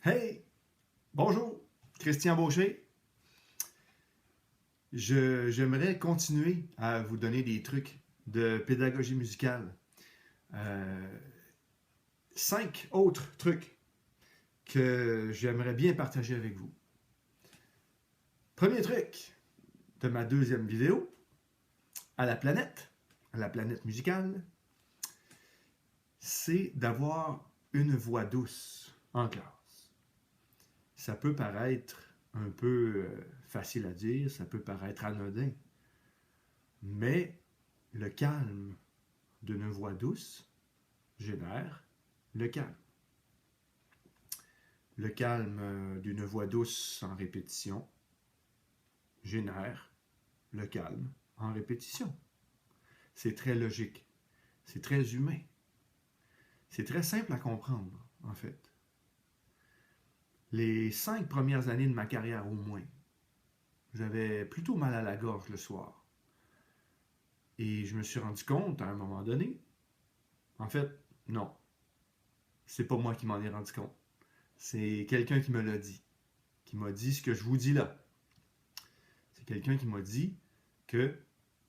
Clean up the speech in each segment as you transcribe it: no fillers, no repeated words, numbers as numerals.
Hey, bonjour, Christian Baucher. J'aimerais continuer à vous donner des trucs de pédagogie musicale. Euh, 5 autres trucs que j'aimerais bien partager avec vous. Premier truc de ma deuxième vidéo, à la planète musicale, c'est d'avoir une voix douce en classe. Ça peut paraître un peu facile à dire, ça peut paraître anodin, mais le calme d'une voix douce génère le calme. Le calme d'une voix douce en répétition génère le calme en répétition. C'est très logique, c'est très humain, c'est très simple à comprendre, en fait. Les 5 premières années de ma carrière au moins, j'avais plutôt mal à la gorge le soir. Et je me suis rendu compte à un moment donné, en fait, non, c'est pas moi qui m'en ai rendu compte. C'est quelqu'un qui me l'a dit, qui m'a dit ce que je vous dis là. C'est quelqu'un qui m'a dit que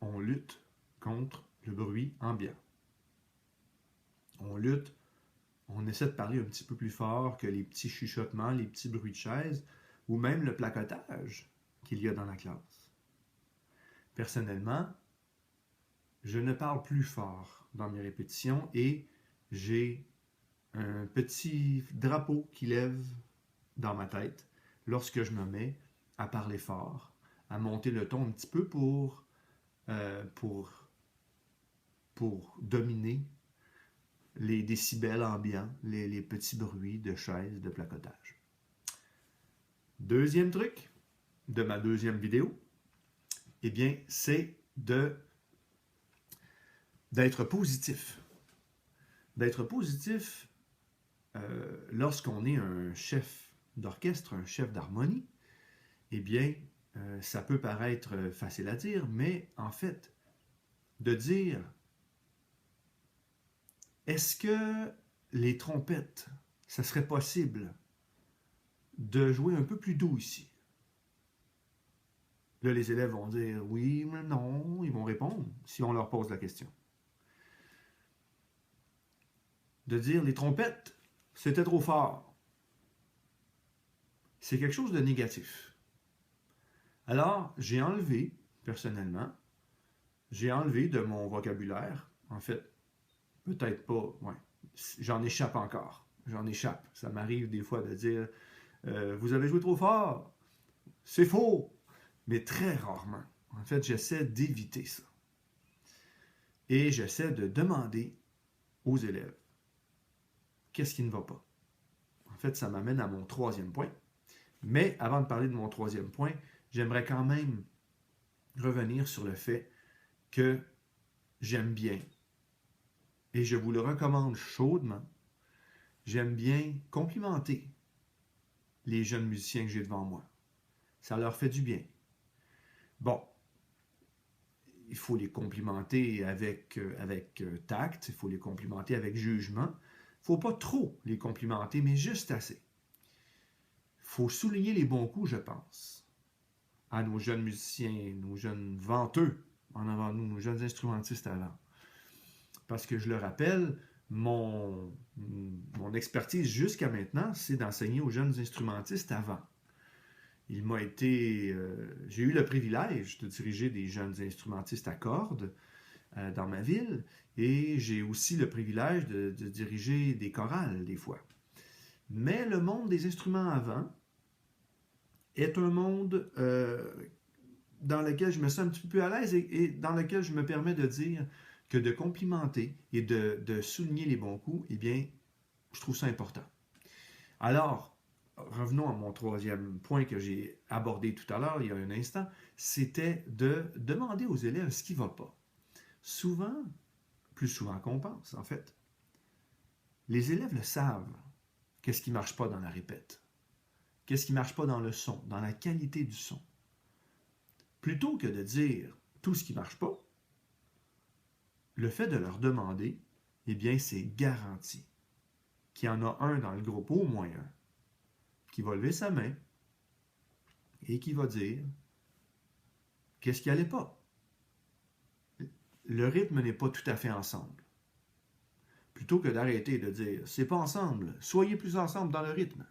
on lutte contre le bruit ambiant. On lutte, on essaie de parler un petit peu plus fort que les petits chuchotements, les petits bruits de chaise ou même le placotage qu'il y a dans la classe. Personnellement, je ne parle plus fort dans mes répétitions et j'ai un petit drapeau qui lève dans ma tête lorsque je me mets à parler fort, à monter le ton un petit peu euh, pour, pour dominer les décibels ambiants, les petits bruits de chaises, de placotage. Deuxième truc de ma deuxième vidéo, eh bien, c'est d'être positif. D'être positif lorsqu'on est un chef d'orchestre, un chef d'harmonie, eh bien, ça peut paraître facile à dire, mais en fait, de dire est-ce que les trompettes, ça serait possible de jouer un peu plus doux ici? Là, les élèves vont dire oui, mais non, ils vont répondre si on leur pose la question. De dire les trompettes, c'était trop fort. C'est quelque chose de négatif. Alors, personnellement, j'ai enlevé de mon vocabulaire, en fait, peut-être pas, ouais, j'en échappe encore. J'en échappe. Ça m'arrive des fois de dire vous avez joué trop fort, c'est faux, mais très rarement. En fait, j'essaie d'éviter ça. Et j'essaie de demander aux élèves qu'est-ce qui ne va pas. En fait, ça m'amène à mon troisième point. Mais avant de parler de mon troisième point, j'aimerais quand même revenir sur le fait que j'aime bien, et je vous le recommande chaudement, j'aime bien complimenter les jeunes musiciens que j'ai devant moi. Ça leur fait du bien. Bon, il faut les complimenter avec tact, il faut les complimenter avec jugement. Il ne faut pas trop les complimenter, mais juste assez. Il faut souligner les bons coups, je pense, à nos jeunes musiciens, nos jeunes venteux en avant nous, nos jeunes instrumentistes avant. Parce que je le rappelle, mon expertise jusqu'à maintenant, c'est d'enseigner aux jeunes instrumentistes avant. J'ai eu le privilège de diriger des jeunes instrumentistes à cordes dans ma ville et j'ai aussi le privilège de diriger des chorales des fois. Mais le monde des instruments avant est un monde dans lequel je me sens un petit peu plus à l'aise et dans lequel je me permets de dire que de complimenter et de souligner les bons coups, eh bien, je trouve ça important. Alors, revenons à mon troisième point que j'ai abordé tout à l'heure, il y a un instant, c'était de demander aux élèves ce qui ne va pas. Souvent, plus souvent qu'on pense, en fait, les élèves le savent, qu'est-ce qui ne marche pas dans la répète, qu'est-ce qui ne marche pas dans le son, dans la qualité du son. Plutôt que de dire tout ce qui ne marche pas, le fait de leur demander, eh bien, c'est garanti qu'il y en a un dans le groupe, au moins un, qui va lever sa main et qui va dire qu'est-ce qui n'allait pas. Le rythme n'est pas tout à fait ensemble. Plutôt que d'arrêter de dire c'est pas ensemble, soyez plus ensemble dans le rythme.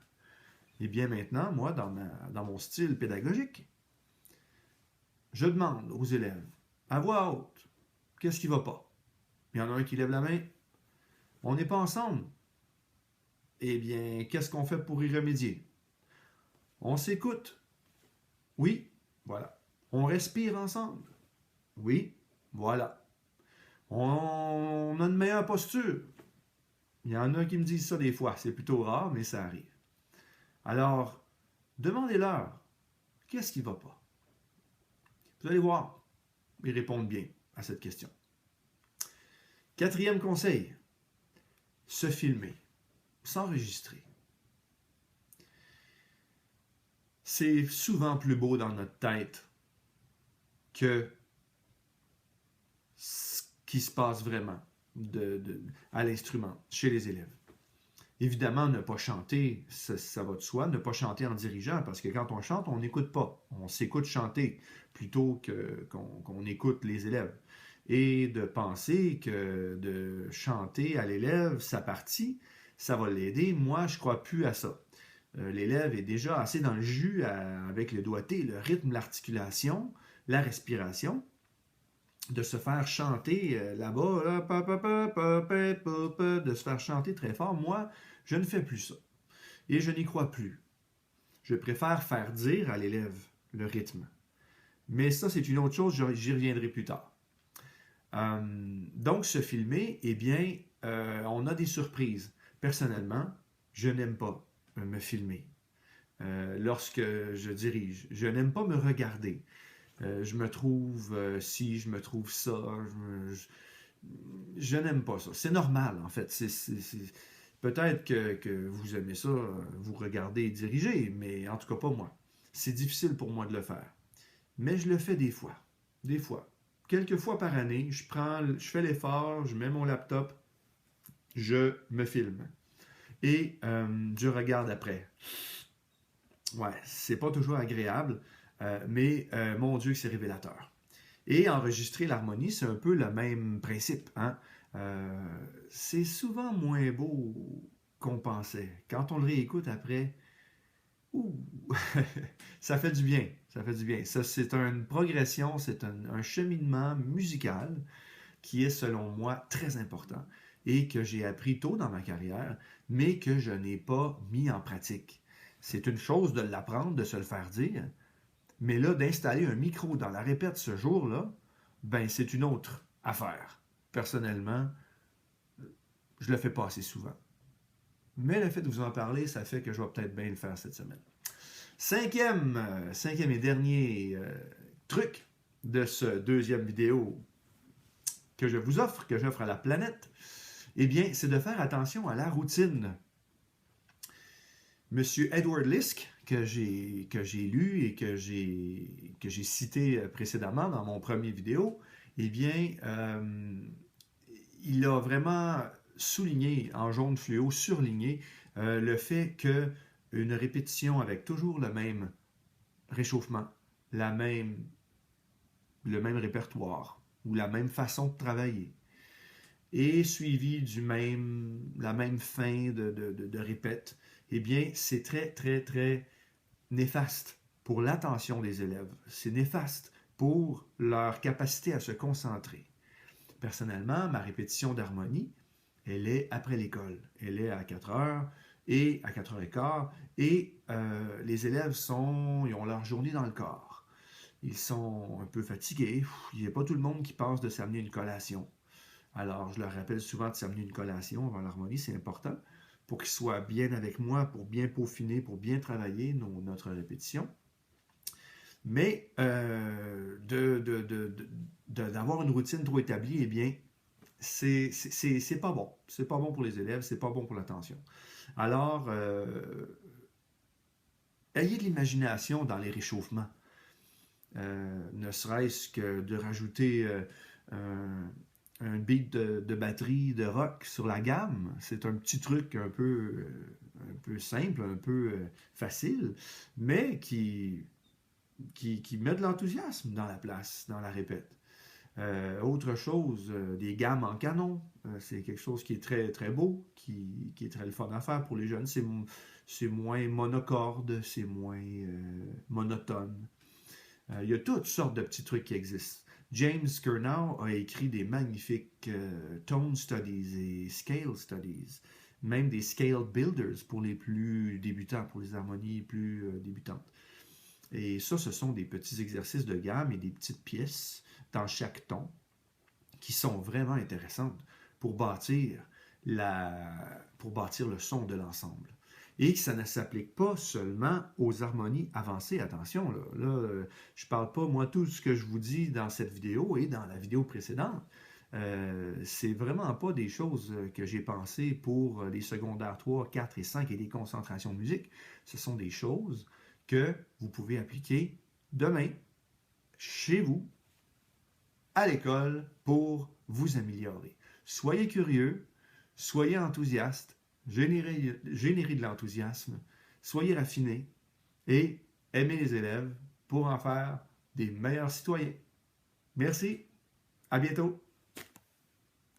Et bien maintenant, moi, dans mon style pédagogique, je demande aux élèves, à voix haute, qu'est-ce qui ne va pas? Il y en a un qui lève la main, on n'est pas ensemble. Eh bien, qu'est-ce qu'on fait pour y remédier? On s'écoute. Oui, voilà. On respire ensemble. Oui, voilà. On a une meilleure posture. Il y en a qui me disent ça des fois. C'est plutôt rare, mais ça arrive. Alors, demandez-leur, qu'est-ce qui ne va pas? Vous allez voir, ils répondent bien à cette question. 4e conseil, se filmer, s'enregistrer. C'est souvent plus beau dans notre tête que ce qui se passe vraiment à l'instrument, chez les élèves. Évidemment, ne pas chanter, ça va de soi, ne pas chanter en dirigeant, parce que quand on chante, on n'écoute pas. On s'écoute chanter plutôt qu'on écoute les élèves. Et de penser que de chanter à l'élève sa partie, ça va l'aider, moi, je ne crois plus à ça. L'élève est déjà assez dans le jus avec le doigté, le rythme, l'articulation, la respiration, de se faire chanter là-bas, de se faire chanter très fort. Moi, je ne fais plus ça. Et je n'y crois plus. Je préfère faire dire à l'élève le rythme. Mais ça, c'est une autre chose, j'y reviendrai plus tard. Donc, se filmer, eh bien, on a des surprises. Personnellement, je n'aime pas me filmer lorsque je dirige. Je n'aime pas me regarder. Je me trouve ci, je me trouve ça. Je n'aime pas ça. C'est normal, en fait. Peut-être que vous aimez ça, vous regardez et dirigez, mais en tout cas pas moi. C'est difficile pour moi de le faire. Mais je le fais des fois. Des fois. Quelques fois par année, je fais l'effort, je mets mon laptop, je me filme. Et je regarde après. Ouais, c'est pas toujours agréable, mais mon Dieu, c'est révélateur. Et enregistrer l'harmonie, c'est un peu le même principe. Hein? C'est souvent moins beau qu'on pensait. Quand on le réécoute après, ouh, ça fait du bien. Ça fait du bien. Ça, c'est une progression, c'est un cheminement musical qui est, selon moi, très important et que j'ai appris tôt dans ma carrière, mais que je n'ai pas mis en pratique. C'est une chose de l'apprendre, de se le faire dire, mais là, d'installer un micro dans la répète ce jour-là, ben c'est une autre affaire. Personnellement, je le fais pas assez souvent. Mais le fait de vous en parler, ça fait que je vais peut-être bien le faire cette semaine. Cinquième et dernier truc de ce deuxième vidéo que je vous offre, que j'offre à la planète, eh bien, c'est de faire attention à la routine. Monsieur Edward Lisk, que j'ai lu et que j'ai cité précédemment dans mon premier vidéo, eh bien, il a vraiment souligné en jaune fluo, surligné, le fait qu'une répétition avec toujours le même réchauffement, le même répertoire ou la même façon de travailler, et suivi la même fin de répète, eh bien, c'est très, très, très néfaste pour l'attention des élèves. C'est néfaste pour leur capacité à se concentrer. Personnellement, ma répétition d'harmonie, elle est après l'école. Elle est à 4 heures et à 4h15, et les élèves ils ont leur journée dans le corps. Ils sont un peu fatigués. Il n'y a pas tout le monde qui passe de s'amener une collation. Alors, je leur rappelle souvent de s'amener une collation avant l'harmonie, c'est important pour qu'ils soient bien avec moi, pour bien peaufiner, pour bien travailler notre répétition. Mais d'avoir une routine trop établie, eh bien, c'est pas bon. C'est pas bon pour les élèves, c'est pas bon pour l'attention. Alors, ayez de l'imagination dans les réchauffements. Ne serait-ce que de rajouter un beat de batterie de rock sur la gamme. C'est un petit truc un peu simple, un peu facile, mais qui met de l'enthousiasme dans la place, dans la répète. Autre chose, des gammes en canon. C'est quelque chose qui est très, très beau, qui est très le fun à faire pour les jeunes. C'est moins monocorde, c'est moins monotone. Il y a toutes sortes de petits trucs qui existent. James Curnow a écrit des magnifiques tone studies et scale studies, même des scale builders pour les plus débutants, pour les harmonies plus débutantes. Et ça, ce sont des petits exercices de gamme et des petites pièces dans chaque ton qui sont vraiment intéressantes pour bâtir, pour bâtir le son de l'ensemble. Et que ça ne s'applique pas seulement aux harmonies avancées. Attention, je ne parle pas, moi, tout ce que je vous dis dans cette vidéo et dans la vidéo précédente. C'est vraiment pas des choses que j'ai pensées pour les secondaires 3, 4 et 5 et les concentrations de musique. Ce sont des choses que vous pouvez appliquer demain, chez vous, à l'école, pour vous améliorer. Soyez curieux, soyez enthousiaste, générez de l'enthousiasme, soyez raffinés et aimez les élèves pour en faire des meilleurs citoyens. Merci, à bientôt.